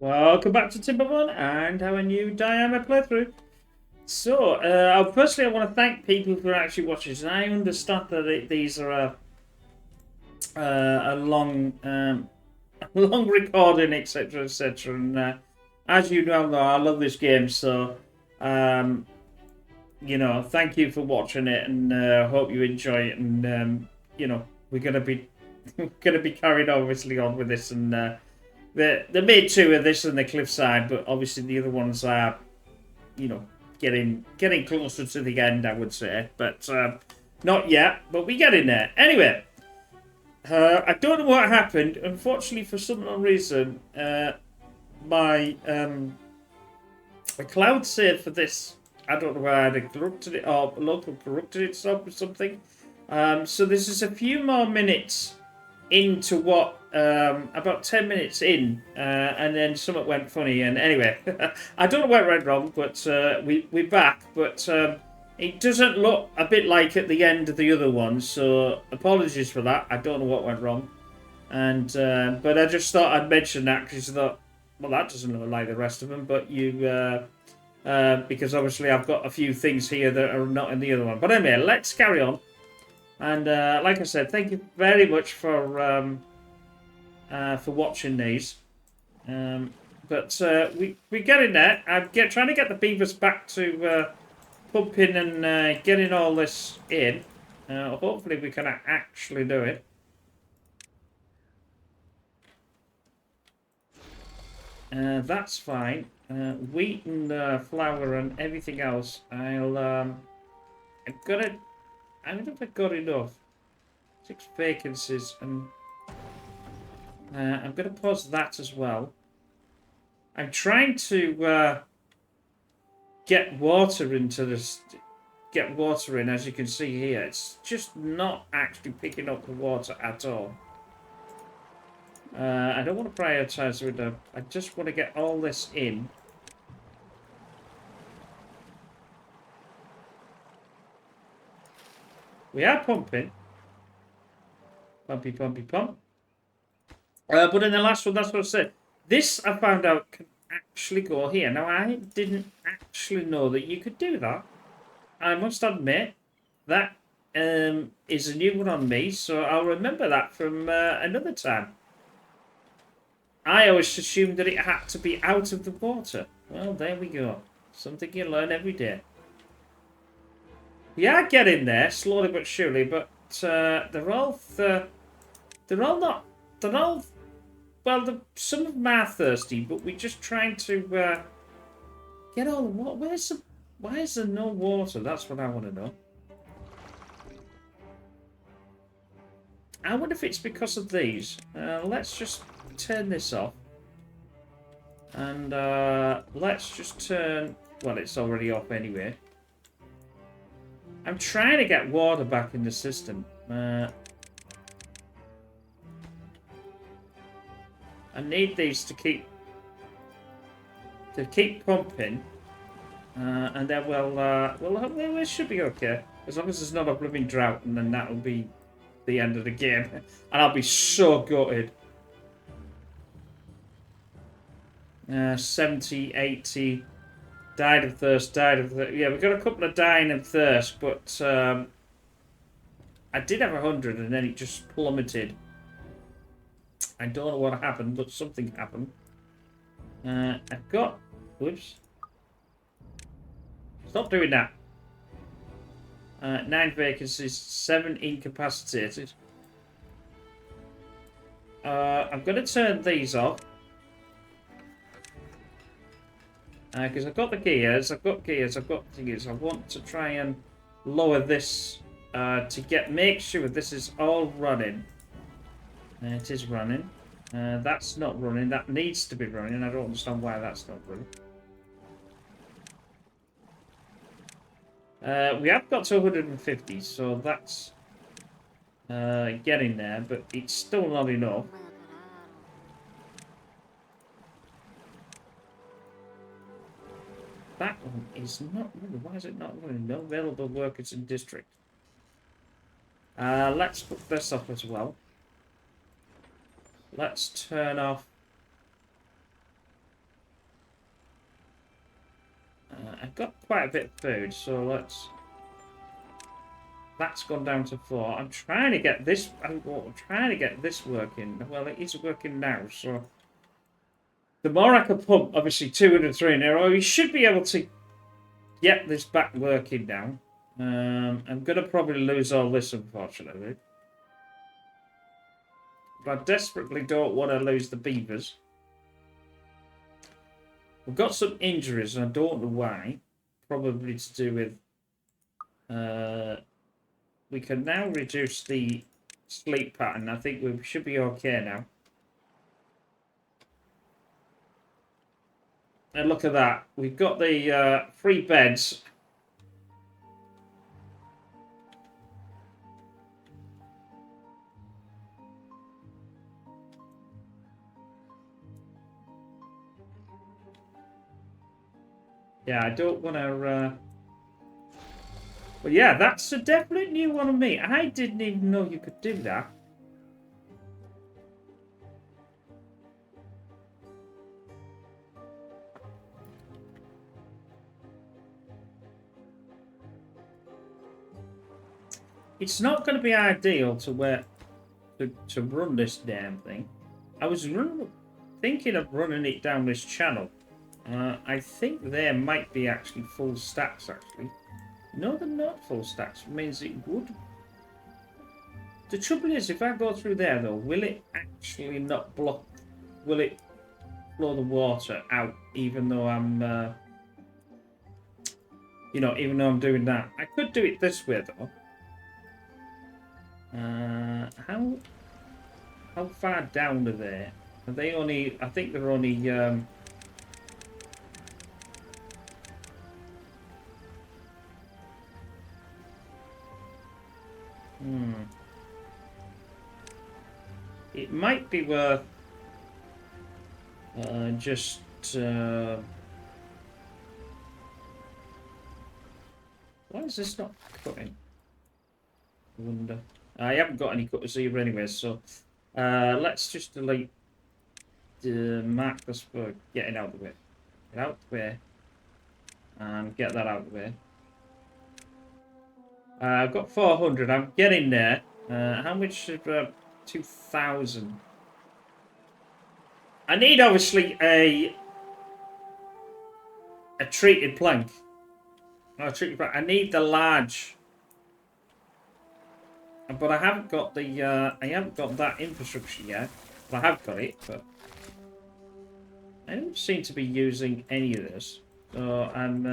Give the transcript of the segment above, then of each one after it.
Welcome back to Timberborn and our new diameter playthrough. So, firstly, I want to thank people for actually watching. And I understand that these are a long, long recording, etc., etc. And as you know, I love this game. So, um, thank you for watching it, and hope you enjoy it. And we're gonna be gonna be carried obviously on with this and. They made two of this on the cliffside, but obviously the other ones are, getting closer to the end, I would say. But not yet, but we get in there. Anyway, I don't know what happened. Unfortunately, for some reason, my the cloud save for this, I don't know where I had corrupted it or local corrupted it or something. So this is a few more minutes into what about 10 minutes in, and then something went funny. And anyway, I don't know what went wrong, but we're back. But it doesn't look a bit like at the end of the other one, so apologies for that. I don't know what went wrong, and but I just thought I'd mention that because I thought, well, that doesn't look like the rest of them. But because obviously I've got a few things here that are not in the other one. But anyway, let's carry on. And like I said, thank you very much for watching these. But we get in there. I'm trying to get the beavers back to pumping and getting all this in. Hopefully we can actually do it. That's fine. Wheat and flour and everything else. I'm gonna. I don't know if I got enough. 6 vacancies and. I'm going to pause that as well. I'm trying to get water into this. Get water in, as you can see here. It's just not actually picking up the water at all. I don't want to prioritize the window. I just want to get all this in. We are pumping. Pumpy, pumpy, pump. But in the last one, that's what I said. This, I found out, can actually go here. Now, I didn't actually know that you could do that. I must admit, that is a new one on me, so I'll remember that from another time. I always assumed that it had to be out of the water. Well, there we go. Something you learn every day. We are getting there, slowly but surely, but they're all not... They're all... Well, some of them are thirsty, but we're just trying to get all the water. Why is there no water? That's what I want to know. I wonder if it's because of these. Let's just turn this off. And let's just turn... Well, it's already off anyway. I'm trying to get water back in the system. I need these to keep pumping, and then we should be okay as long as there's not a blooming drought, and then that'll be the end of the game, and I'll be so gutted. 70, 80, died of thirst, Yeah, we've got a couple of dying of thirst, but I did have 100, and then it just plummeted. I don't know what happened, but something happened. I've got... Whoops. Stop doing that. 9 vacancies, 7 incapacitated. I'm going to turn these off. Because I've got the gears, I've got gears. I want to try and lower this to make sure this is all running. It is running. That's not running. That needs to be running. I don't understand why that's not running. We have got to 150, so that's getting there, but it's still not enough. That one is not running. Why is it not running? No available workers in district. Let's put this off as well. Let's turn off I've got quite a bit of food, so let's... That's gone down to 4. I'm trying to get this... I'm trying to get this working. Well, it is working now, so... The more I can pump, obviously 203 in there, we should be able to get this back working now. I'm going to probably lose all this, unfortunately. But I desperately don't want to lose the beavers. We've got some injuries, and I don't know why. Probably to do with... we can now reduce the sleep pattern. I think we should be okay now. And look at that. We've got the 3 beds. Yeah, I don't want to... But yeah, that's a definite new one on me. I didn't even know you could do that. It's not going to be ideal to run this damn thing. I was thinking of running it down this channel. I think there might be actually full stacks, actually. No, they're not full stacks. It means it would. The trouble is, if I go through there, though, will it actually not block... Will it flow the water out, even though I'm... you know, even though I'm doing that. I could do it this way, though. How far down are they? Are they only... I think they're only... It might be worth just... Why is this not cutting? I wonder. I haven't got any cutters either anyway, so let's just delete the markers for getting out of the way. Get out of the way. And get that out of the way. I've got 400. I'm getting there. How much? 2,000. I need obviously a treated plank. No, treated plank. I need the large. But I haven't got the I haven't got that infrastructure yet. But I have got it, but I don't seem to be using any of this. So I'm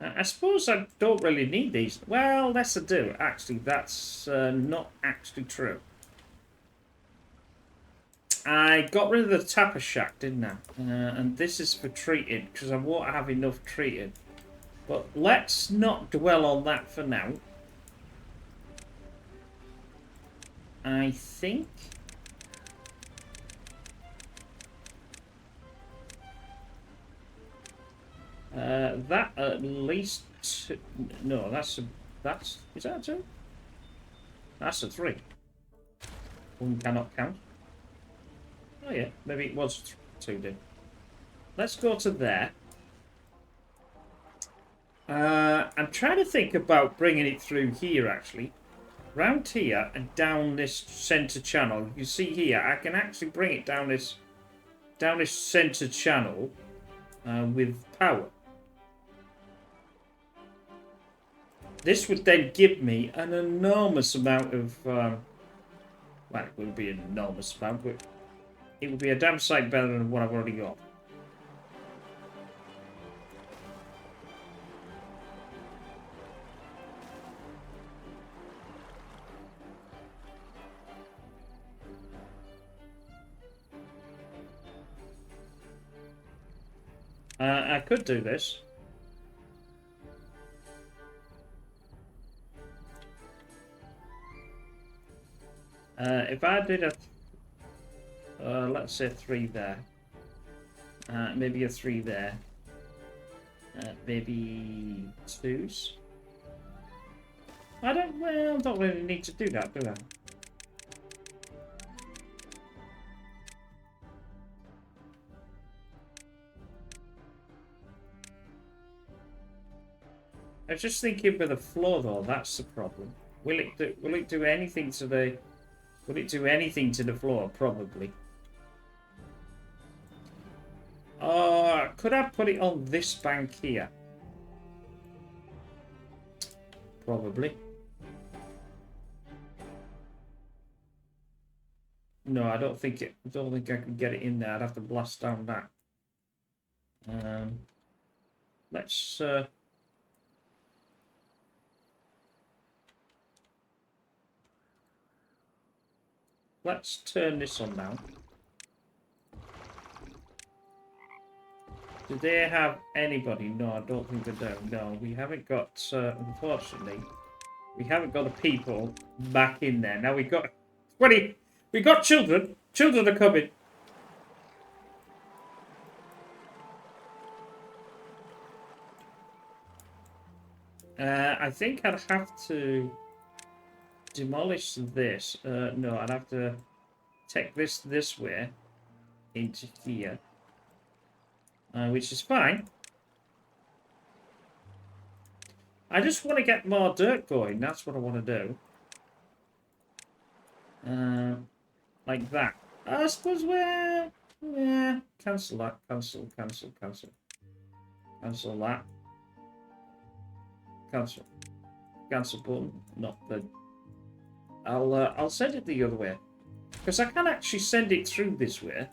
I suppose I don't really need these. Well, yes I do. Actually, that's not actually true. I got rid of the tapper shack, didn't I? And this is for treated, because I won't have enough treated. But let's not dwell on that for now. I think... that at least... No, that's... Is that a 2? That's a 3. One cannot count. Oh yeah, maybe it was 2 then. Let's go to there. I'm trying to think about bringing it through here, actually. Round here and down this centre channel. You see here, I can actually bring it down this centre channel with power. This would then give me an enormous amount of... well, it wouldn't be an enormous amount, but it would be a damn sight better than what I've already got. I could do this. If I did a, let's say 3 there, maybe a 3 there, maybe 2s. I don't really need to do that, do I? was just thinking with the floor though, that's the problem. Will it do anything to the floor? Probably. Could I put it on this bank here? Probably. No, I don't think I can get it in there. I'd have to blast down that. Let's turn this on now. Do they have anybody? No, I don't think they do. No, we haven't got, unfortunately, we haven't got the people back in there. Now we got 20. We got children. Children are coming. I think I'd have to demolish this. No, I'd have to take this way into here, which is fine. I just want to get more dirt going. That's what I want to do. Like that. I suppose we're... Yeah, cancel that. Cancel that. Cancel button. Not the... I'll send it the other way. Because I can actually send it through this way.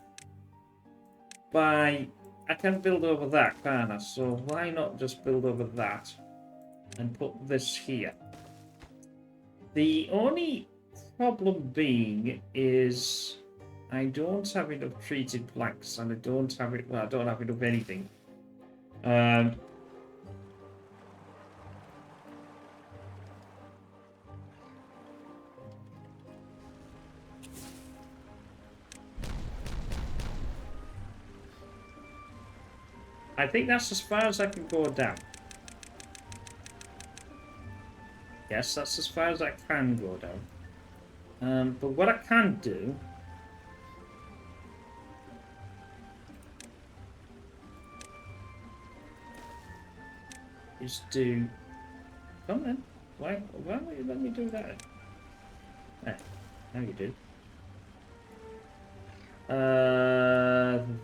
I can build over that, can't I? So why not just build over that and put this here? The only problem being is I don't have enough treated planks, and I don't have it. Well, I don't have enough anything. I think that's as far as I can go down. Yes, that's as far as I can go down. But what I can do is do... Come on. Why won't you let me do that? There. Now you do.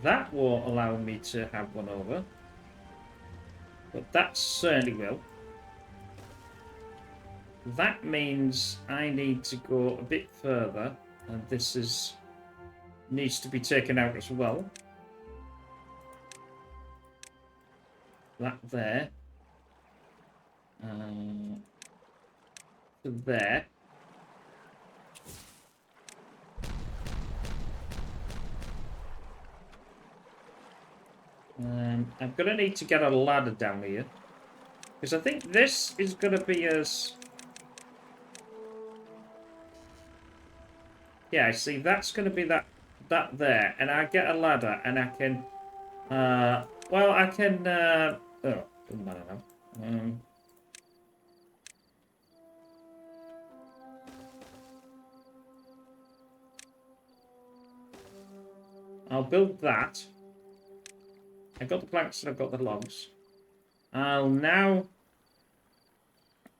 That won't allow me to have one over. But that certainly will. That means I need to go a bit further, and this needs to be taken out as well. That there. To there. I'm going to need to get a ladder down here. Because I think this is going to be as... Yeah, see, that's going to be that there. And I get a ladder and I can... well, I can... oh, doesn't matter now. I'll build that. I've got the planks and I've got the logs. I'll now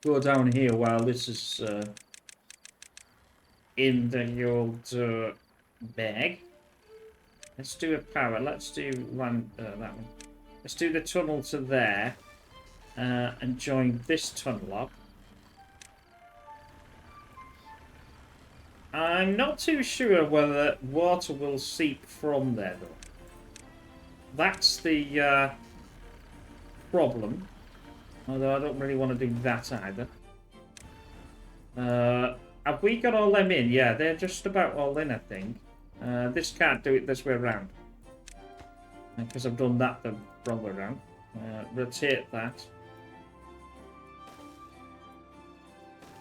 go down here while this is in the old bag. Let's do a power. Let's do one, that one. Let's do the tunnel to there and join this tunnel up. I'm not too sure whether water will seep from there though. That's the problem. Although I don't really want to do that either. Have we got all them in? Yeah, they're just about all in, I think. This can't do it this way around. Because I've done that the wrong way around. Rotate that.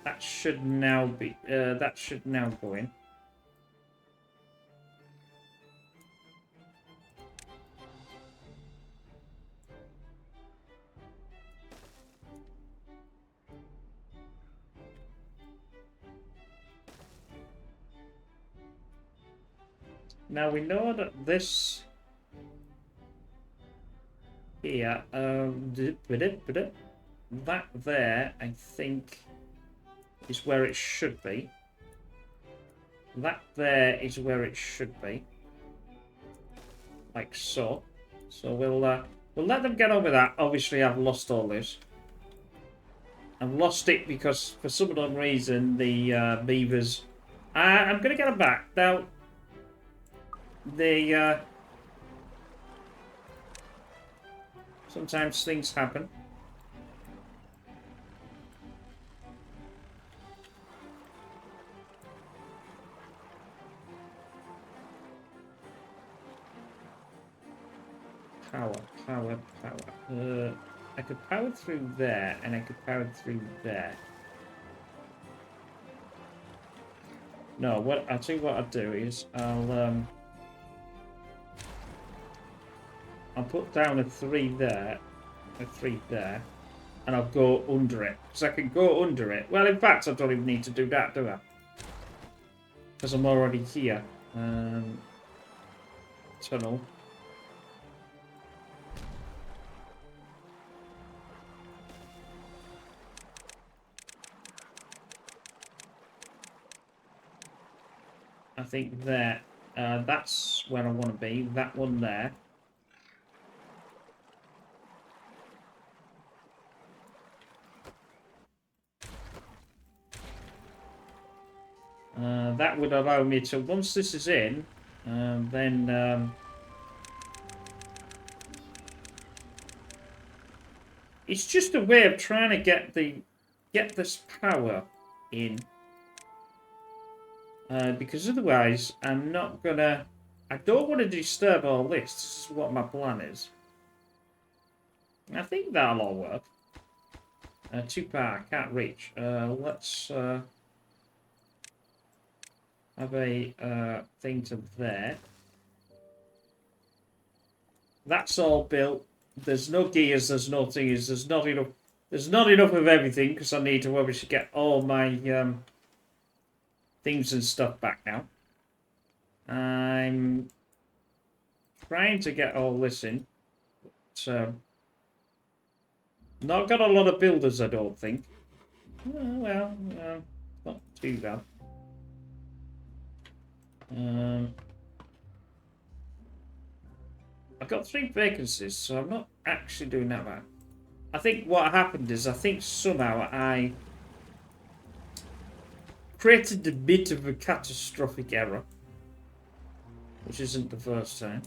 That should now be... that should now go in. Now we know that this here, that there, I think, is where it should be. That there is where it should be. Like so. So we'll let them get on with that. Obviously, I've lost all this. I've lost it because, for some unknown reason, the beavers... I'm going to get them back. Now, they... sometimes things happen. Power. I could power through there, and I could power through there. No, what I'll tell you what I'll do is I'll put down a 3 there, a 3 there, and I'll go under it because I can go under it. Well, in fact, I don't even need to do that, do I? Because I'm already here. Tunnel. I think there. That's where I want to be. That one there. That would allow me to, once this is in, then it's just a way of trying to get this power in. Because otherwise, I'm not gonna... I don't want to disturb all this. This is what my plan is. I think that'll all work. Too far, can't reach. Let's have a thing to there. That's all built. There's no gears, there's no things, there's not enough. There's not enough of everything because I need to obviously get all my things and stuff back now. I'm trying to get all this in. So, not got a lot of builders, I don't think. Well, not too bad. I've got 3 vacancies, so I'm not actually doing that bad. I think what happened is, I think somehow I created a bit of a catastrophic error, which isn't the first time.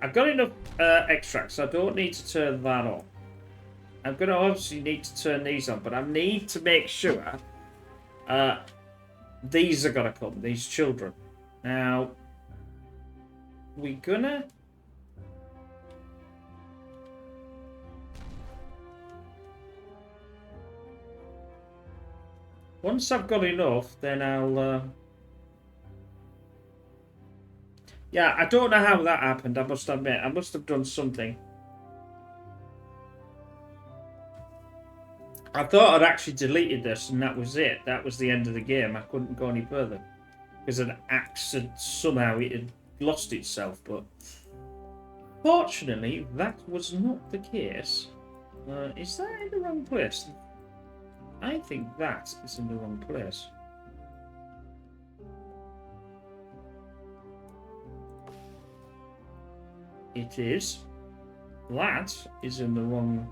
I've got enough extracts, so I don't need to turn that on. I'm going to obviously need to turn these on, but I need to make sure these are going to come, these children. Now, we're going to... Once I've got enough, then I'll... Yeah, I don't know how that happened, I must admit. I must have done something. I thought I'd actually deleted this and that was it. That was the end of the game. I couldn't go any further. Because an accident, somehow it had lost itself. But fortunately, that was not the case. Is that in the wrong place? I think that is in the wrong place. It is. That is in the wrong...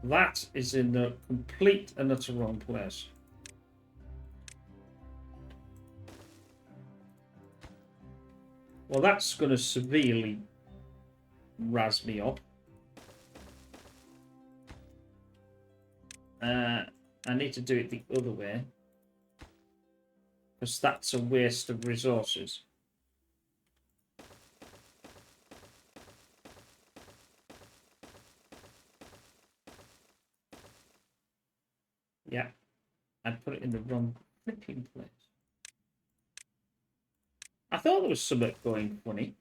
That is in the complete and utter wrong place. Well, that's going to severely razz me up. I need to do it the other way. Because that's a waste of resources. Yeah, I put it in the wrong flipping place. I thought there was something going funny.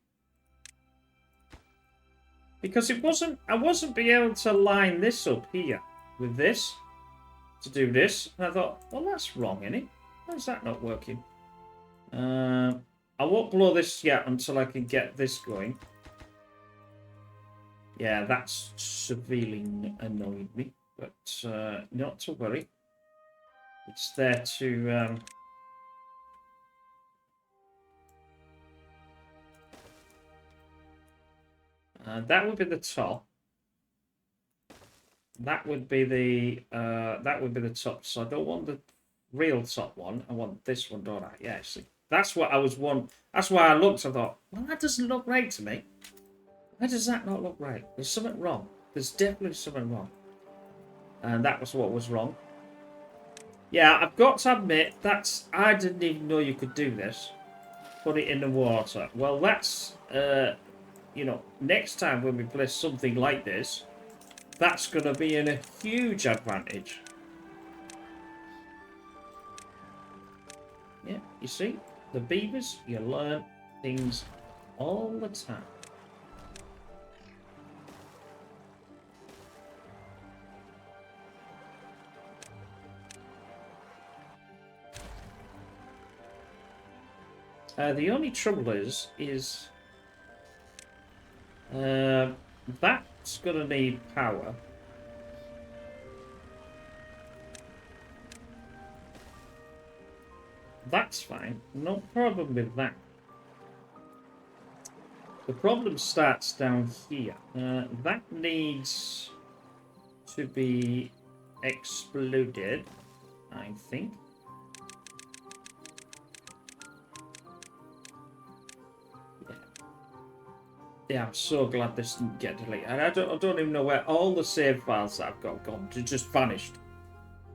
Because it wasn't, I wasn't being able to line this up here with this to do this. And I thought, well, that's wrong, isn't it? Why is that not working? I won't blow this yet until I can get this going. Yeah, that's severely annoyed me, but not to worry. It's there to... that would be the top. That would be the top. So I don't want the real top one. I want this one, don't I? Yeah, see. That's what I was one. That's why I looked. I thought, well, that doesn't look right to me. Why does that not look right? There's something wrong. There's definitely something wrong. And that was what was wrong. Yeah, I've got to admit, I didn't even know you could do this. Put it in the water. Well, that's, you know, next time when we play something like this, that's going to be a huge advantage. Yeah, you see, the beavers, you learn things all the time. The only trouble is that's going to need power. That's fine. No problem with that. The problem starts down here. That needs to be exploded, I think. Yeah, I'm so glad this didn't get deleted. And I don't even know where all the save files that I've got gone. They just vanished.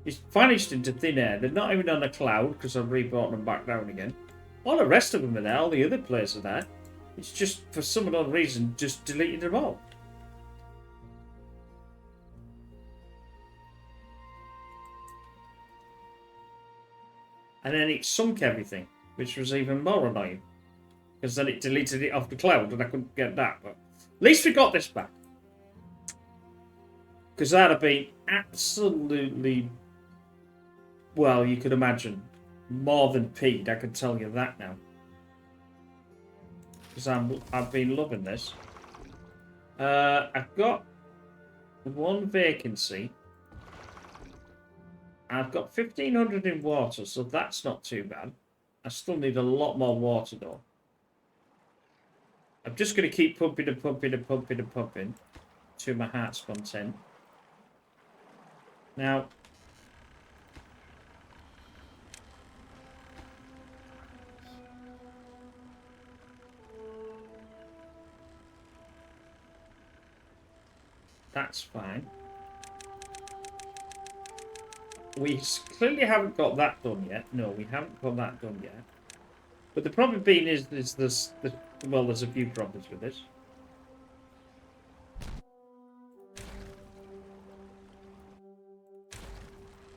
It's vanished into thin air. They're not even on a cloud because I've rebrought them back down again. All the rest of them are there. All the other players are there. It's just, for some unknown reason, just deleted them all. And then it sunk everything, which was even more annoying. Because then it deleted it off the cloud and I couldn't get that. But at least we got this back. Because that'd have been absolutely... Well, you could imagine. More than peed, I can tell you that now. Because I've been loving this. I've got one vacancy. I've got 1,500 in water, so that's not too bad. I still need a lot more water, though. I'm just going to keep pumping and pumping and pumping and pumping to my heart's content. Now, that's fine. We clearly haven't got that done yet. No, we haven't got that done yet. But the problem being is this... Well, there's a few problems with this.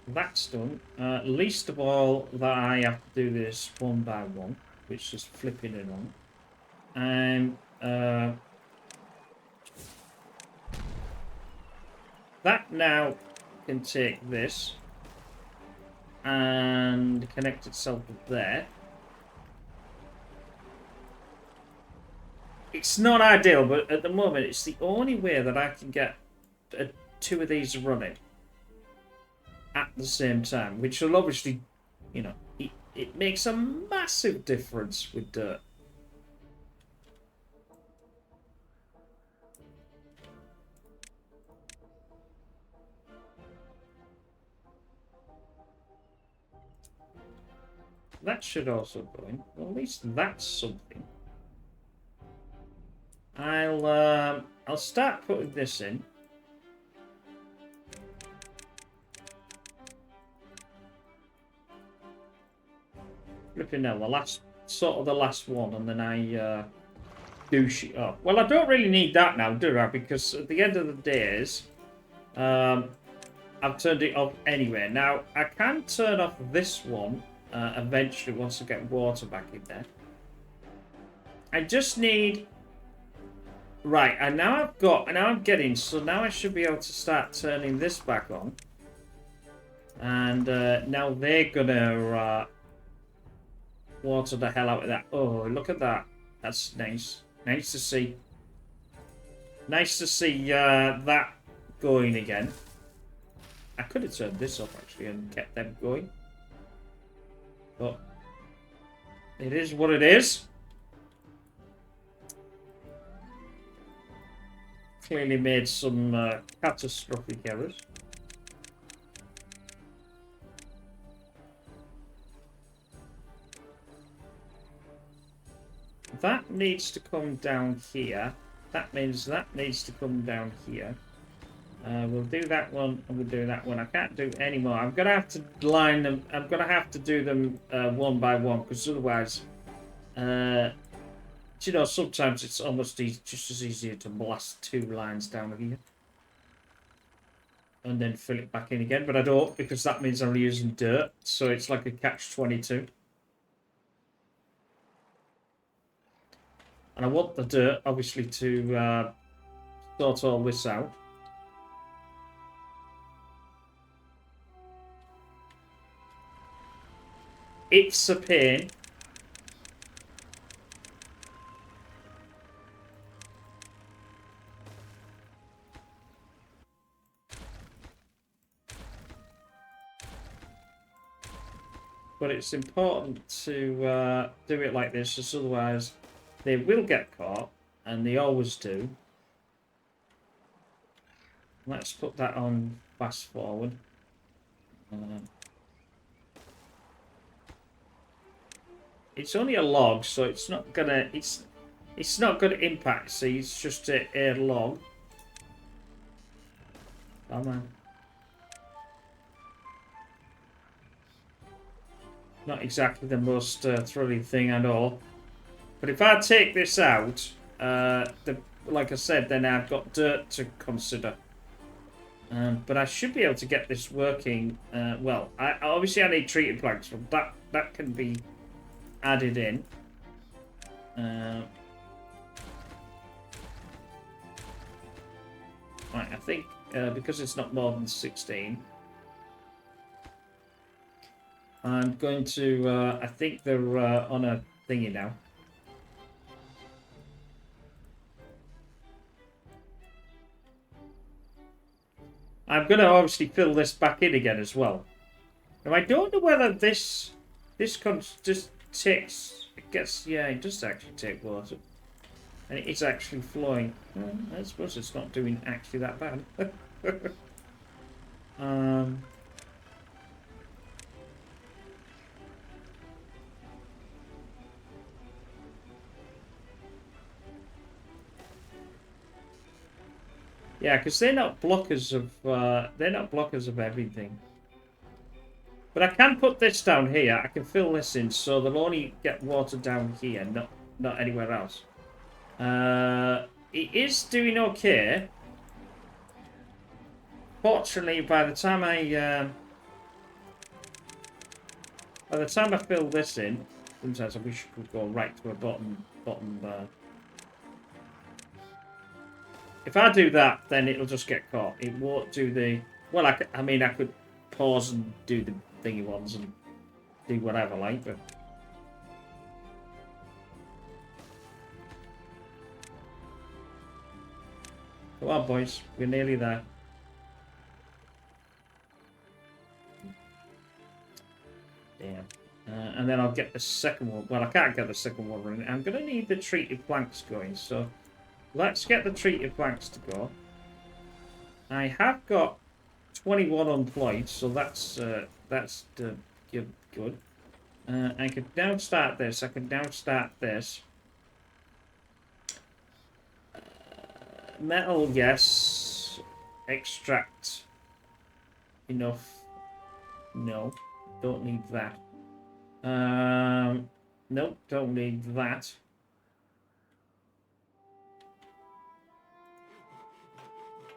That's done. Least of all that I have to do this one by one, which is flipping it on. And that now can take this and connect itself with there. It's not ideal, but at the moment, it's the only way that I can get two of these running at the same time, which will obviously, you know, it makes a massive difference with dirt. That should also go in. Well, at least that's something. I'll start putting this in. Flipping now, the last one, and then I douche it up. Well, I don't really need that now, do I? Because at the end of the days, I've turned it off anyway. Now I can turn off this one eventually once I get water back in there. I just need. Right, and now I'm getting, so now I should be able to start turning this back on. And now they're gonna water the hell out of that. Oh, look at that. That's nice. Nice to see. Nice to see that going again. I could have turned this off actually and kept them going. But it is what it is. Clearly made some catastrophic errors. That needs to come down here. That means that needs to come down here. We'll do that one and we'll do that one. I can't do any more. I'm going to have to line them. I'm going to have to do them one by one because otherwise, you know, sometimes it's almost just as easier to blast 2 lines down here. And then fill it back in again. But I don't because that means I'm using dirt. So it's like a catch-22. And I want the dirt, obviously, to sort all this out. It's a pain. But it's important to do it like this, because otherwise they will get caught, and they always do. Let's put that on fast forward. It's only a log, so it's not gonna it's not gonna impact. See, it's just a log. Come on. Not exactly the most thrilling thing at all. But if I take this out, like I said, then I've got dirt to consider. But I should be able to get this working. Well, obviously I need treated planks, but that can be added in. Right, I think because it's not more than 16, I'm going to. I think they're on a thingy now. I'm going to obviously fill this back in again as well. Now I don't know whether this just takes. It gets, yeah, it does actually take water. And it is actually flowing. Well, I suppose it's not doing actually that bad. Yeah, because they're not blockers of everything. But I can put this down here. I can fill this in, so they'll only get water down here, not anywhere else. It is doing okay. Fortunately, by the time I fill this in, sometimes I wish I could go right to a bottom. If I do that, then it'll just get caught. It won't do the. Well, I mean, I could pause and do the thingy ones and do whatever, like, but. Come on, boys. We're nearly there. Damn. And then I'll get the second one. Well, I can't get the second one running. I'm going to need the treated planks going, so let's get the treated planks to go. I have got 21 unemployed, so that's good. I can now start this. I can now start this. Metal, yes. Extract. Enough. No. Don't need that. Nope, don't need that.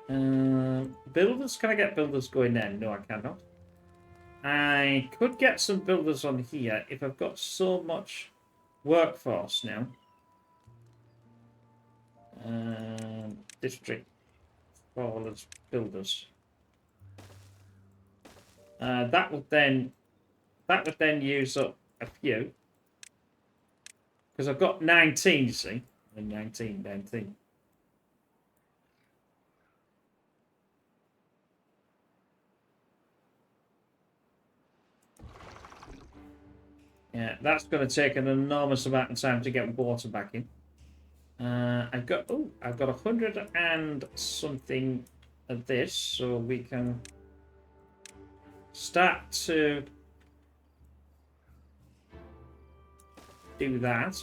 Builders, can I get builders going then? No, I cannot. I could get some builders on here if I've got so much workforce now. District forwarders, builders. That would then use up a few. Because I've got 19, you see. And 19. Yeah, that's going to take an enormous amount of time to get water back in. I've got 100 and something of this, so we can start to do that.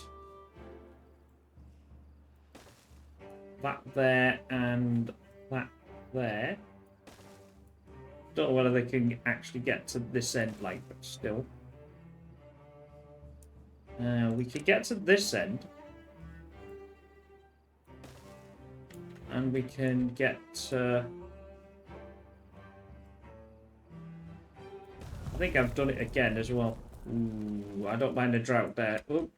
That there and that there. Don't know whether they can actually get to this end, like, but still. We could get to this end. And we can get... I think I've done it again as well. Ooh, I don't mind a drought there. Oop,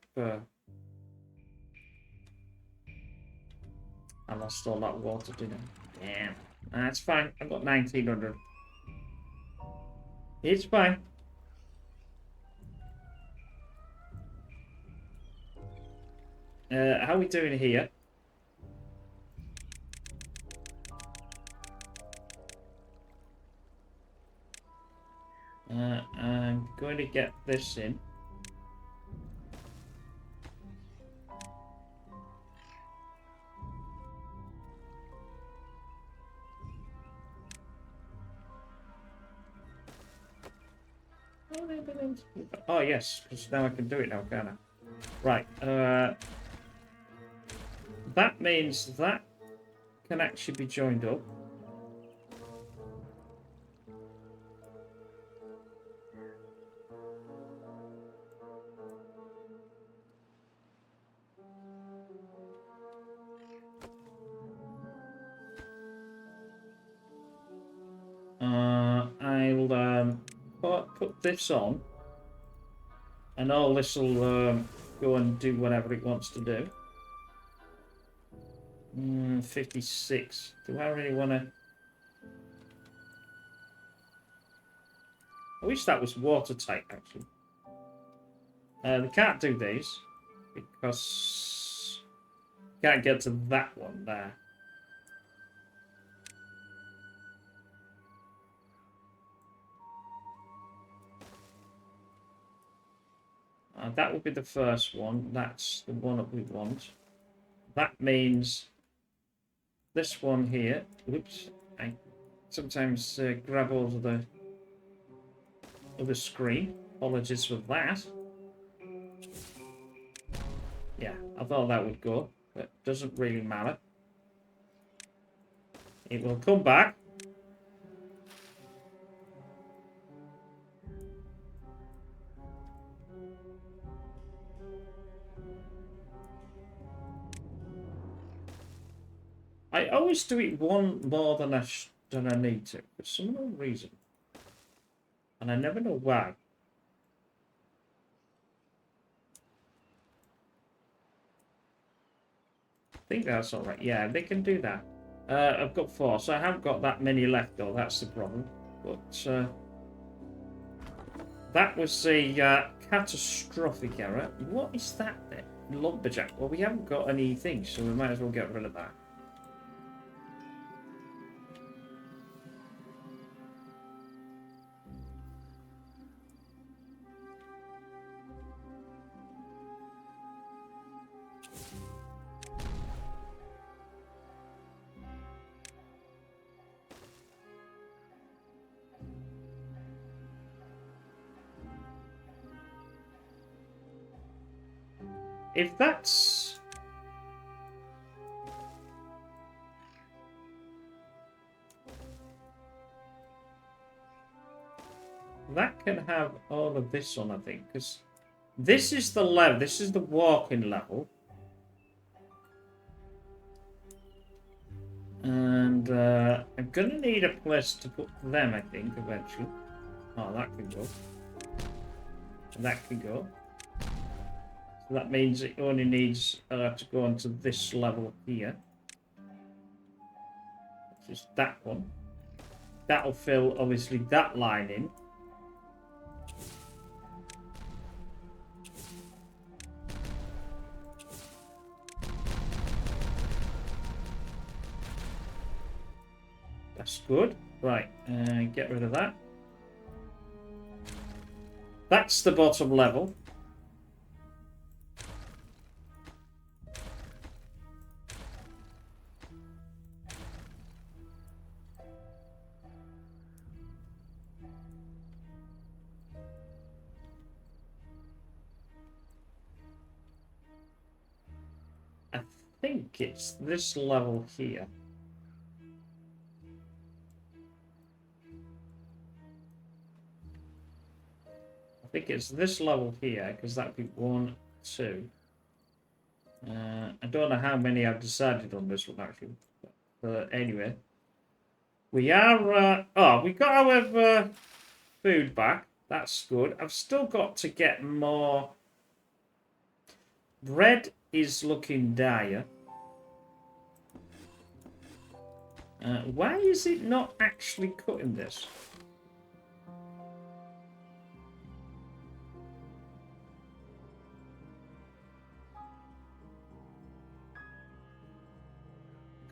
I lost all that water, didn't I? Damn. That's fine. I've got 1900. It's fine. How are we doing here? I'm going to get this in. Oh yes, because now I can do it now, can I? Right. That means that can actually be joined up. I'll put this on, and all this will go and do whatever it wants to do. 56. Do I really want to? I wish that was watertight, actually. They can't do these because you can't get to that one there. That would be the first one. That's the one that we want. That means this one here. Whoops! I sometimes grab hold of the screen. Apologies for that. Yeah, I thought that would go, but it doesn't really matter. It will come back. I always do it one more than I need to, for some reason. And I never know why. I think that's alright. Yeah, they can do that. I've got 4, so I haven't got that many left, though. That's the problem. But that was a catastrophic error. What is that then? Lumberjack. Well, we haven't got any things, so we might as well get rid of that. If that's... That can have all of this on, I think, because this is the level, this is the walking level. And I'm going to need a place to put them, I think, eventually. Oh, that can go. And that can go. So that means it only needs to go onto this level here. Which is that one. That'll fill, obviously, that line in. That's good. Right, get rid of that. That's the bottom level. I think it's this level here. I think it's this level here, because that'd be 1, 2. I don't know how many I've decided on this one, actually. But anyway. We are... we got our food back. That's good. I've still got to get more... Bread is looking dire. Why is it not actually cutting this?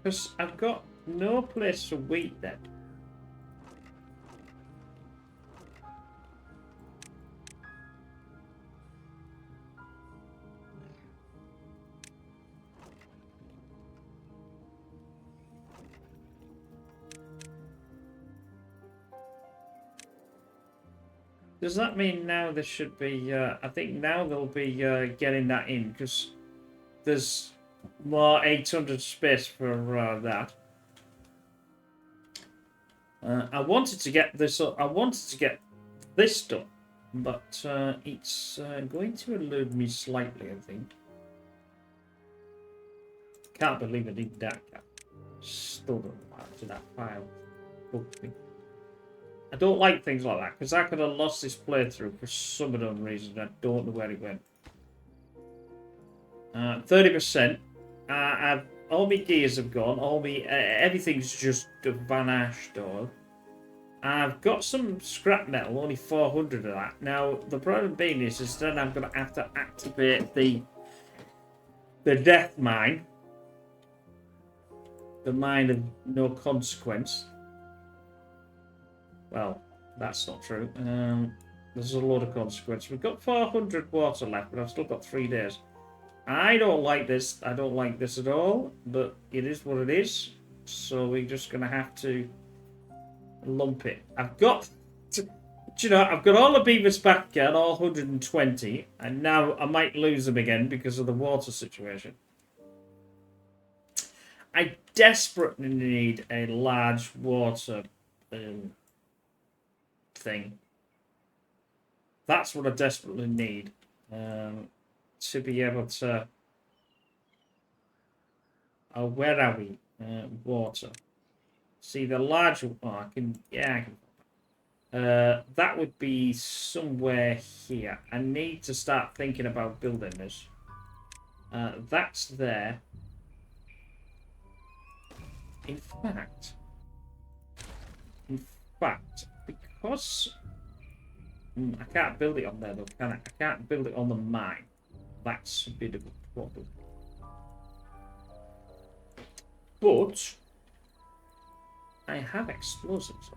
Because I've got no place for wheat then. Does that mean now there should be... I think now they'll be getting that in, because there's more 800 space for that. I wanted to get this done, but it's going to elude me slightly, I think. Can't believe I did that. Still don't know to that file. I don't like things like that, because I could have lost this playthrough for some unknown reason. I don't know where it went. 30%. All my gears have gone. Everything's just vanished. I've got some scrap metal, only 400 of that. Now, the problem being is then I'm going to have to activate the death mine. The mine of no consequence. Well, that's not true. There's a lot of consequence. We've got 400 water left, but I've still got 3 days. I don't like this. I don't like this at all, but it is what it is. So we're just going to have to lump it. I've got all the beavers back again, all 120, and now I might lose them again because of the water situation. I desperately need a large water thing. That's what I desperately need. To be able to... Oh, where are we? Water. See, the large... Oh, I can... Yeah, I can... that would be somewhere here. I need to start thinking about building this. That's there. In fact, because... I can't build it on there, though, can I? I can't build it on the mine. That's a bit of a problem. But I have explosives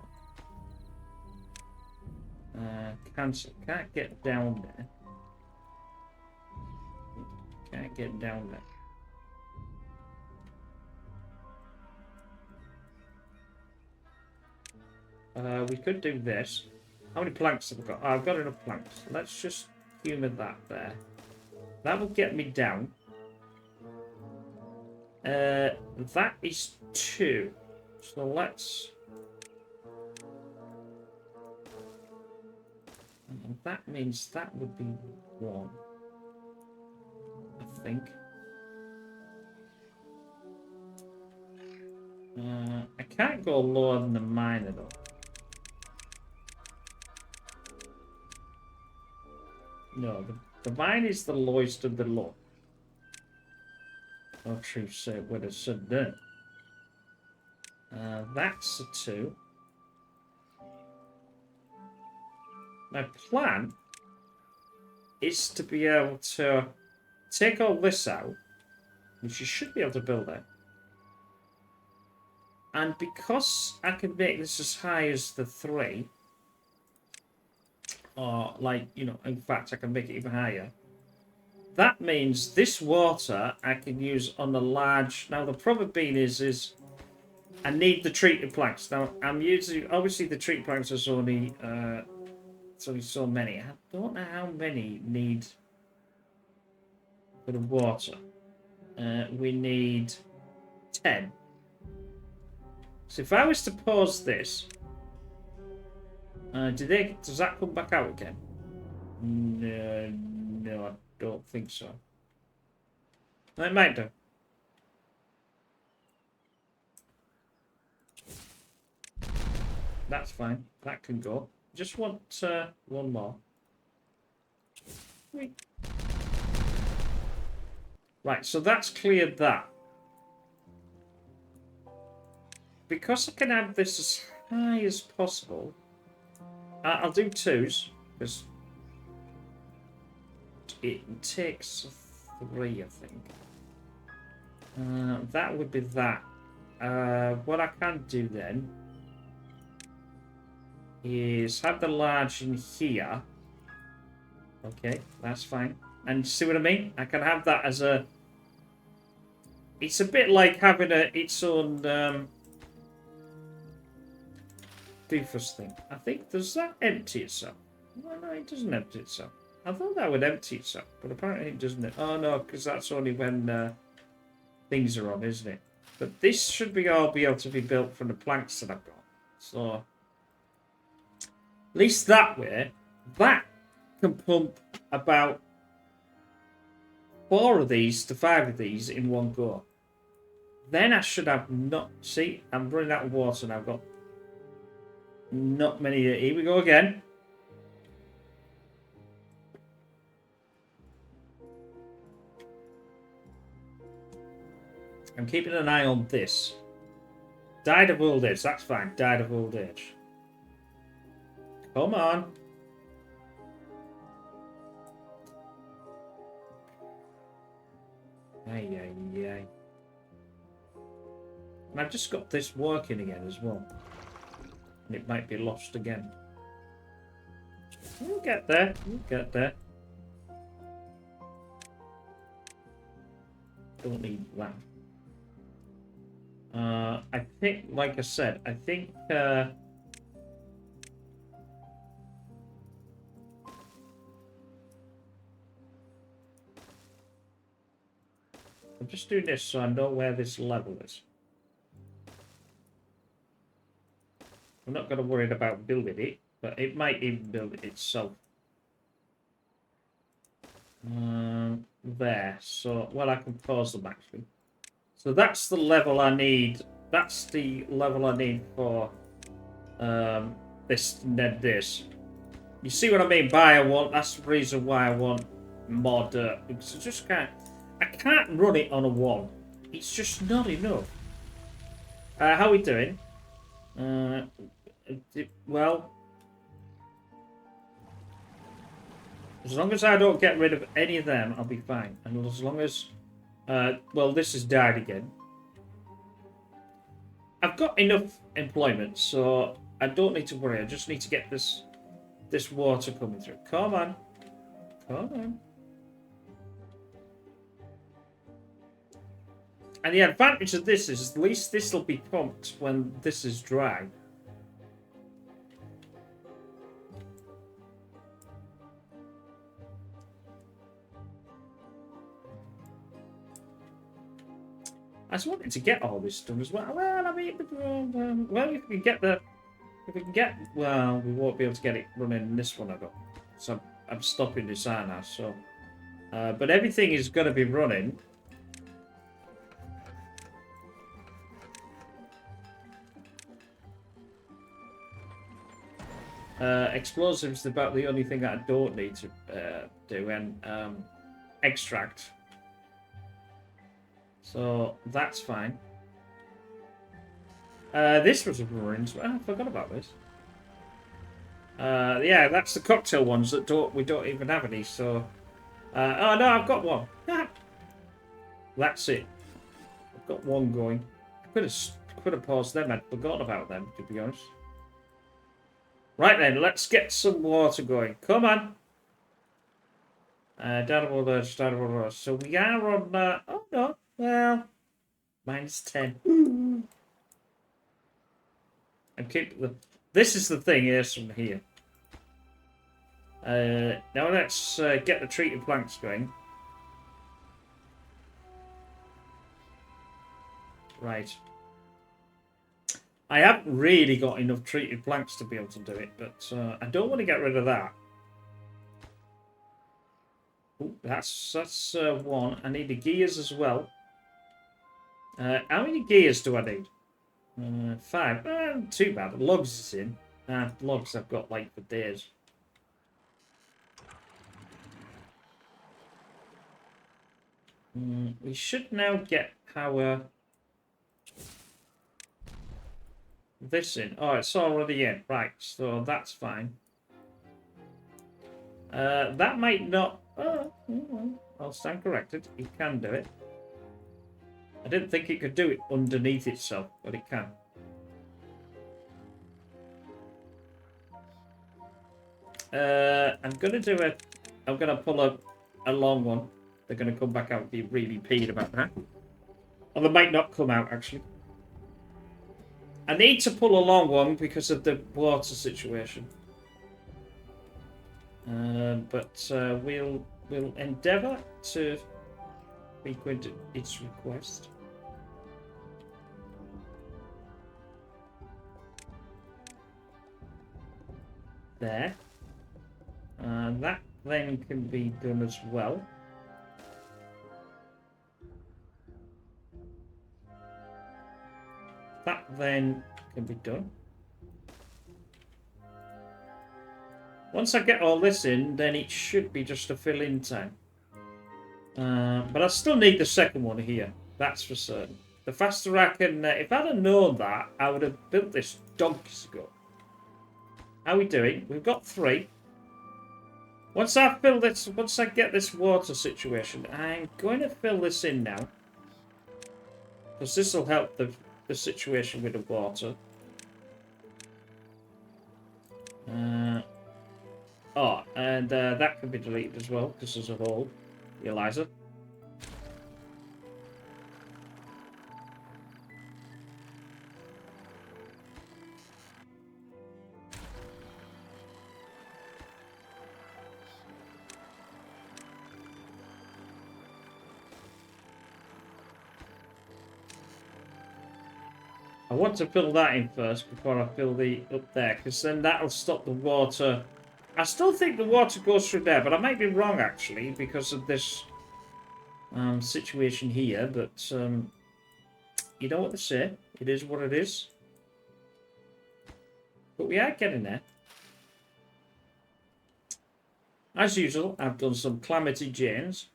on. Cancel. Can't get down there. Can't get down there. We could do this. How many planks have I got? Oh, I've got enough planks. Let's just humor that there. That will get me down. That is 2. So let's... And that means that would be 1. I think. I can't go lower than the miner though. No, the mine is the lowest of the low. Or truth say what it's said done. That's a 2. My plan is to be able to take all this out, which you should be able to build it, And because I can make this as high as the 3, or like, you know, in fact, I can make it even higher. That means this water I can use on the large. Now, the problem being is I need the treated planks. Now, I'm using, obviously, the treated planks is only, it's only so many. I don't know how many need for the water. We need 10. So if I was to pause this, does that come back out again? No, I don't think so. It might do. That's fine. That can go. Just want one more. Right, so that's cleared that. Because I can have this as high as possible, I'll do 2s, because it takes 3, I think. That would be that. What I can do then is have the large in here. Okay, that's fine. And see what I mean? I can have that as a... It's a bit like having its own... doofus thing. I think, does that empty itself? No, it doesn't empty itself. I thought that would empty itself, but apparently it doesn't. Oh no, because that's only when things are on, isn't it? But this should be all be able to be built from the planks that I've got. So, at least that way, that can pump about 4 of these to 5 of these in one go. Then I should have not... See, I'm running out of water and I've got not many. Here we go again. I'm keeping an eye on this. Died of old age. That's fine. Died of old age. Come on. Ay, ay, ay. And I've just got this working again as well. And it might be lost again. We'll get there. We'll get there. Don't need that. I think, like I said, I think... I'm just doing this so I know where this level is. I'm not going to worry about building it, but it might even build it itself. There. So, well, I can pause them actually. So that's the level I need. That's the level I need for this and then this. You see what I mean by I want? That's the reason why I want more dirt. Because I just can't. I can't run it on a 1. It's just not enough. How are we doing? Well, as long as I don't get rid of any of them, I'll be fine. And as long as, well, this has died again. I've got enough employment, so I don't need to worry. I just need to get this water coming through. Come on, come on. And the advantage of this is at least this will be pumped when this is dry. I just wanted to get all this done as well. Well, I mean, well, if we can get, well, we won't be able to get it running in this one I got. So I'm stopping this now. So, but everything is going to be running. Explosives is about the only thing that I don't need to do, and extract. So that's fine. This was a ruins. I forgot about this. Yeah, that's the cocktail ones that we don't even have any. So, oh no, I've got one. That's it. I've got one going. I could have paused them. I'd forgotten about them, to be honest. Right then, let's get some water going. Come on. Downward. So we are on... oh, no. Well, -10. And keep the... This is the thing, here's from here. Now let's get the treated planks going. Right. I haven't really got enough treated planks to be able to do it, but I don't want to get rid of that. Ooh, that's one. I need the gears as well. How many gears do I need? 5. Too bad. Logs is in. Logs I've got like for days. We should now get our... this in. Oh, it's already in. Right, so that's fine. That might not... I'll stand corrected. It can do it. I didn't think it could do it underneath itself, but it can. I'm going to pull a long one. They're going to come back out and be really peed about that. Or they might not come out, actually. I need to pull a long one because of the water situation. But we'll endeavour to frequent its request. There. That then can be done as well. That then can be done. Once I get all this in, then it should be just a fill-in time. But I still need the second one here. That's for certain. The faster I can... if I'd have known that, I would have built this donkeys ago. How are we doing? We've got 3. Once I get this water situation, I'm going to fill this in now. Because this will help the situation with the water. And that can be deleted as well, because there's a hole. Eliza. I want to fill that in first before I fill the up there, because then that'll stop the water. I still think the water goes through there, but I might be wrong actually because of this situation here. But you know what they say, it is what it is. But we are getting there. As usual, I've done some Calamity Janes,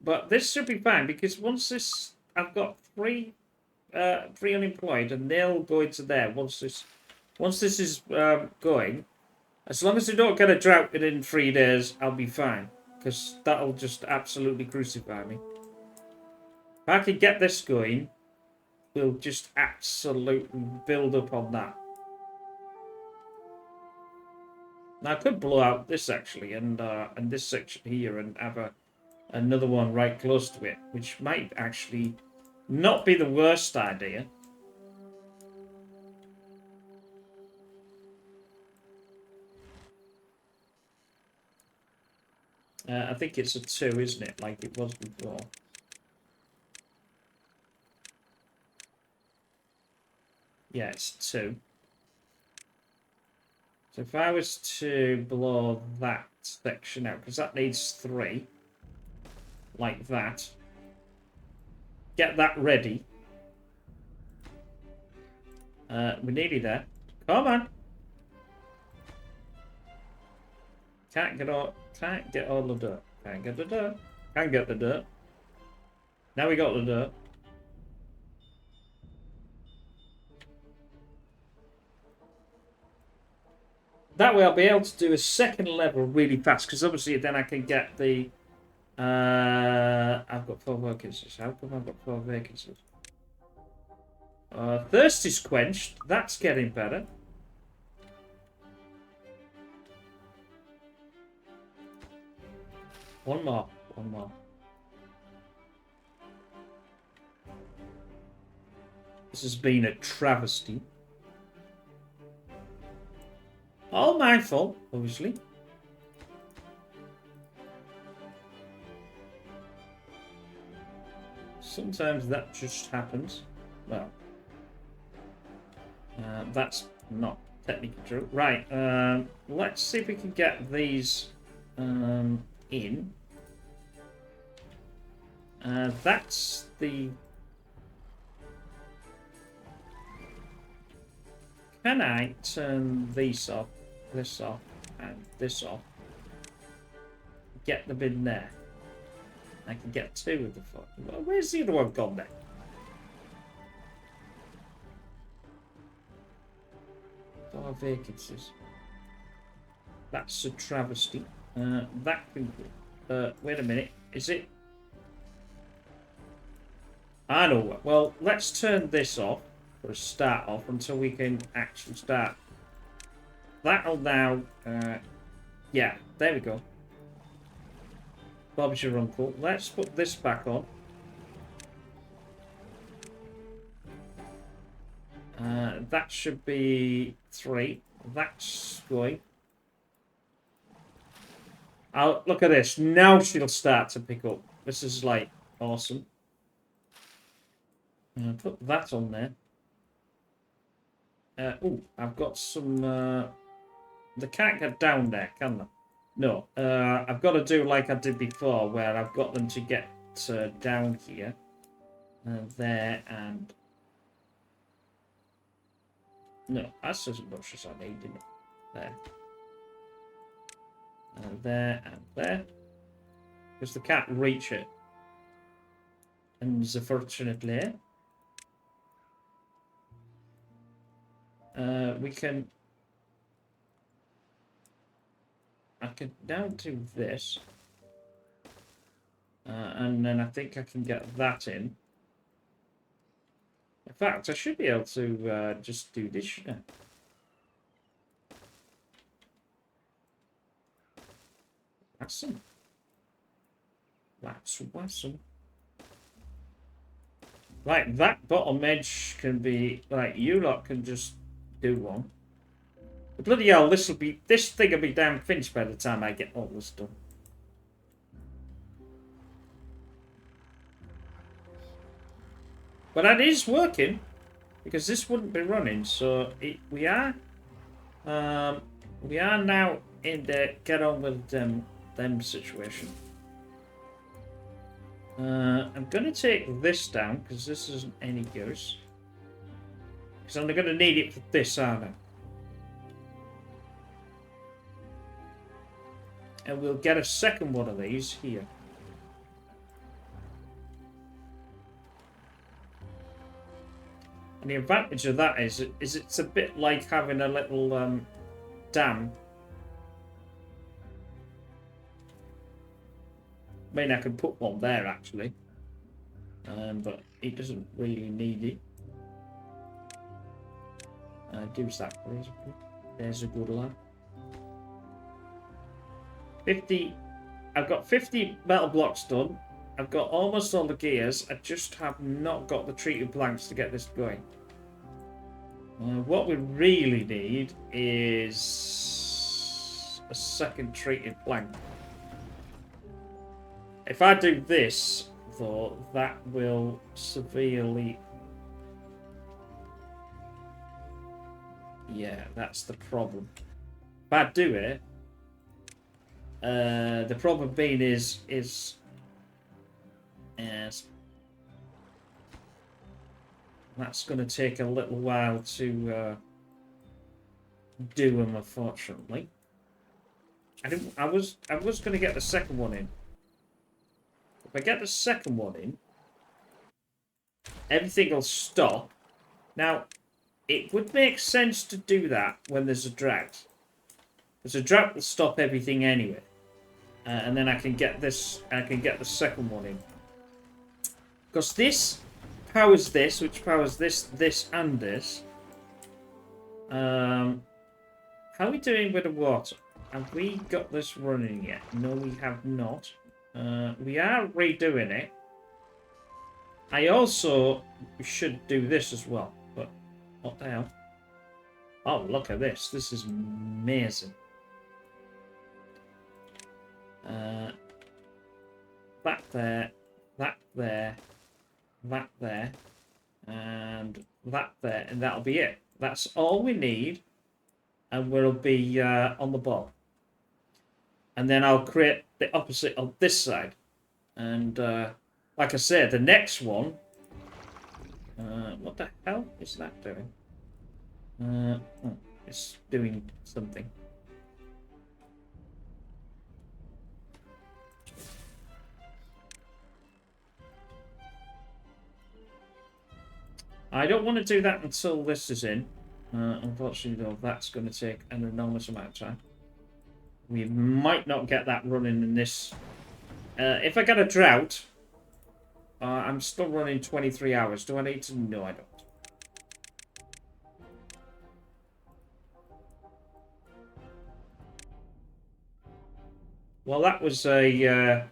but this should be fine because once this, I've got 3 unemployed, and they'll go into there once this is going. As long as they don't get a drought within 3 days, I'll be fine, because that'll just absolutely crucify me. If I can get this going, we'll just absolutely build up on that. Now I could blow out this actually, and this section here, and have another one right close to it, which might actually not be the worst idea. I think it's a 2, isn't it? Like it was before. Yeah, it's 2. So if I was to blow that section out, because that needs 3, like that. Get that ready. We're nearly there. Come on. Can't get all the dirt. Can't get the dirt. Can't get the dirt. Now we got the dirt. That way I'll be able to do a second level really fast, because obviously then I can get the... I've got 4 vacancies. How come I've got 4 vacancies? Thirst is quenched. That's getting better. One more. One more. This has been a travesty. All my fault, obviously. Sometimes that just happens. Well, that's not technically true. Right, let's see if we can get these in. That's the... Can I turn these off, this off, and this off? Get them in there. I can get two of the foot. Well, where's the other one gone then? Four vacancies. That's a travesty. That can... wait a minute. Is it... I know what. Well, let's turn this off. For a start off until we can actually start. That'll now, yeah, there we go. Bob's your uncle. Let's put this back on. That should be 3. That's going. Oh, look at this. Now she'll start to pick up. This is like awesome. Put that on there. Oh, I've got some... They can't get down there, can they? No. I've got to do like I did before, where I've got them to get down here. There, and... No, that's as much as I need, isn't it? There. There, and there. Because they can't reach it. And unfortunately... we can... I can now do this. And then I think I can get that in. In fact, I should be able to just do this, shouldn't I? Awesome. That's awesome. Like, that bottom edge can be... Like, you lot can just do one. But bloody hell, this thing will be damn finished by the time I get all this done. But that is working, because this wouldn't be running. So we are now in the get on with them situation. I'm gonna take this down because this isn't any use. Because I'm gonna need it for this, aren't I? And we'll get a second one of these here. And the advantage of that is it's a bit like having a little dam. I mean, I can put one there actually, but it doesn't really need it. Do that, please. There's a good lad. 50. I've got 50 metal blocks done. I've got almost all the gears. I just have not got the treated planks to get this going. What we really need is a second treated plank. If I do this, though, that will severely... Yeah, that's the problem. If I do it, the problem being is that's going to take a little while to do them, unfortunately. I was going to get the second one in. If I get the second one in, everything will stop. Now, it would make sense to do that when there's a drought. Because a drought will stop everything anyway. And then I can get this, I can get the second one in. Because this powers this, which powers this, this, and this. How are we doing with the water? Have we got this running yet? No, we have not. We are redoing it. I also should do this as well, but what the hell? Oh, look at this. This is amazing. That there, that there, that there, and that there, and that'll be it. That's all we need, and we'll be on the ball. And then I'll create the opposite on this side. And like I said, the next one... what the hell is that doing? Oh, it's doing something. I don't want to do that until this is in. Unfortunately, though, that's going to take an enormous amount of time. We might not get that running in this. If I get a drought, I'm still running 23 hours. Do I need to? No, I don't. Well, that was a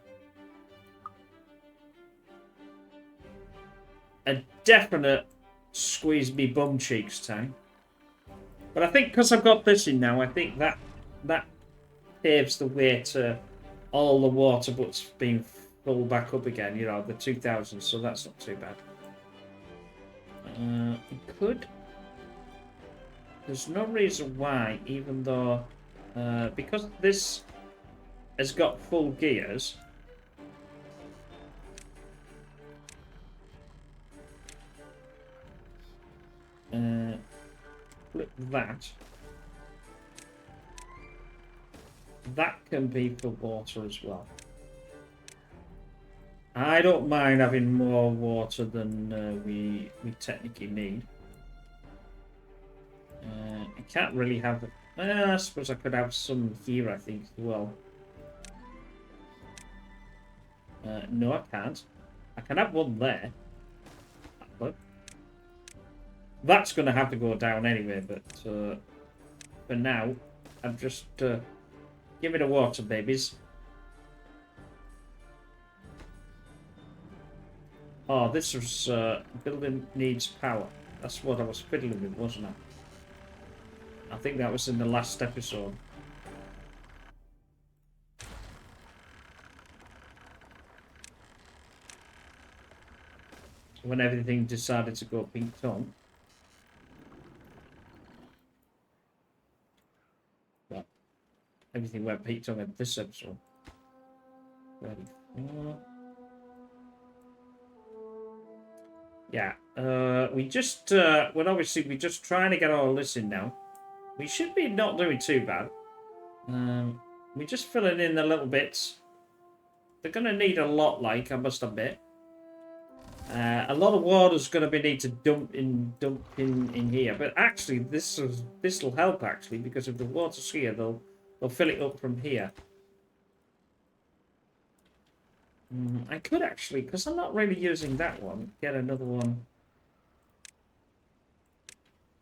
definite squeeze me bum cheeks time. But I think because I've got this in now, I think that paves the way to all the water butts being filled back up again, you know, the 2000s, so that's not too bad. We could... There's no reason why, even though... because this has got full gears... flip that. That can be for water as well. I don't mind having more water than we technically need. I can't really have it. I suppose I could have some here, I think, as well. No, I can't. I can have one there. Look. That's going to have to go down anyway, but for now, I'm just... give me the water, babies. Oh, this was building needs power. That's what I was fiddling with, wasn't I? I think that was in the last episode. When everything decided to go pink on. Well, everything went pink on in this episode. Ready. Yeah, we just, well, obviously, we're just trying to get all this in now. We should be not doing too bad. We're just filling in the little bits. They're going to need a lot, like, I must admit. A lot of water's going to be need to dump in here. But actually, this will help, actually, because if the water's here, they'll fill it up from here. I could actually, because I'm not really using that one, get another one.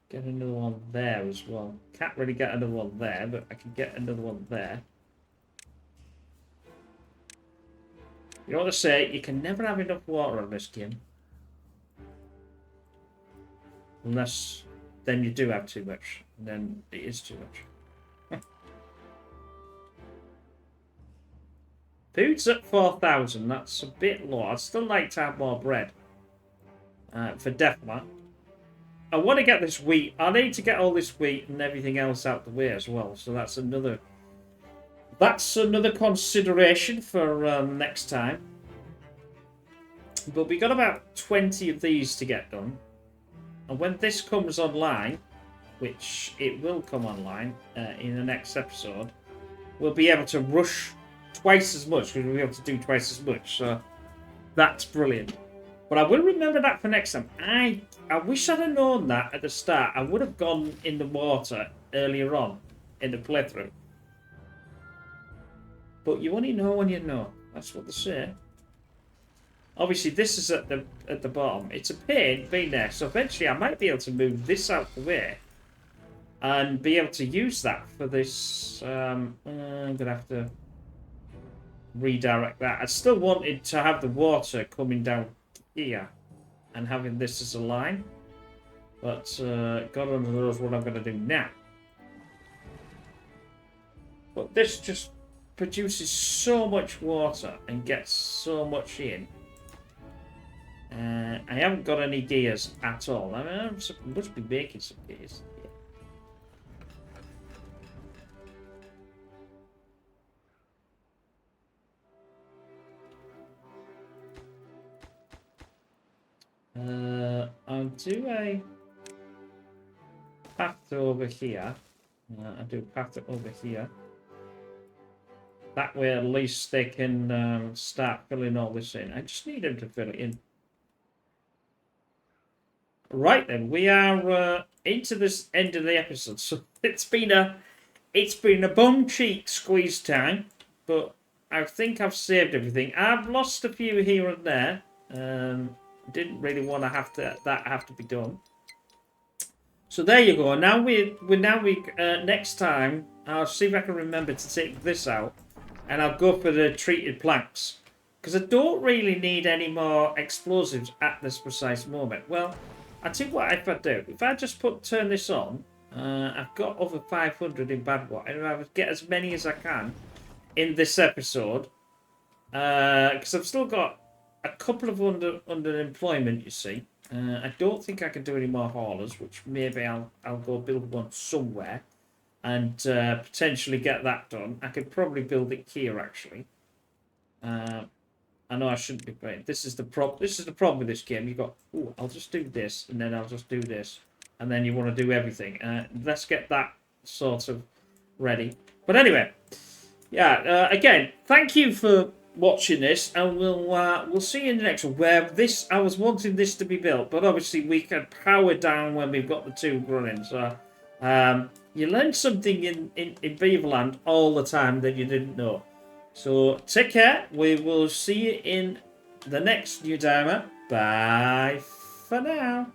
Get another one there as well. Can't really get another one there, but I can get another one there. You know what I say? You can never have enough water on this game. Unless then you do have too much. And then it is too much. Food's at 4,000. That's a bit low. I'd still like to have more bread. For definite. I want to get this wheat. I need to get all this wheat and everything else out the way as well. So that's another consideration for next time. But we got about 20 of these to get done. And when this comes online, which it will come online in the next episode, we'll be able to rush twice as much. We'll be able to do twice as much. So that's brilliant. But I will remember that for next time. I wish I'd have known that at the start. I would have gone in the water earlier on in the playthrough. But you only know when you know. That's what they say. Obviously, this is at the bottom. It's a pain being there. So eventually, I might be able to move this out the way and be able to use that for this. I'm gonna have to redirect that. I still wanted to have the water coming down here and having this as a line, but God only knows what I'm gonna do now. But this just produces so much water and gets so much in. I haven't got any gears at all. I mean, I must be making some gears. I'll do a path over here. I'll do a path over here. That way, at least they can start filling all this in. I just need them to fill it in. Right then, we are into this end of the episode. So it's been a bum cheek squeeze time, but I think I've saved everything. I've lost a few here and there. Didn't really want to have to be done. So there you go. Now we next time I'll see if I can remember to take this out, and I'll go for the treated planks because I don't really need any more explosives at this precise moment. Well, I think what if I do, if I just turn this on, I've got over 500 in bad water, and I would get as many as I can in this episode, because I've still got a couple of under employment. You see, I don't think I can do any more haulers, which maybe I'll go build one somewhere, and potentially get that done. I could probably build it here actually. I know I shouldn't be playing. This is the problem with this game. You got, oh, I'll just do this, and then I'll just do this, and then you want to do everything. Let's get that sort of ready. But anyway, yeah. Again, thank you for watching this, and we'll see you in the next one. Where I was wanting this to be built, but obviously we can power down when we've got the two running. So you learn something in Beaverland all the time that you didn't know. So take care. We will see you in the next new timer. Bye for now.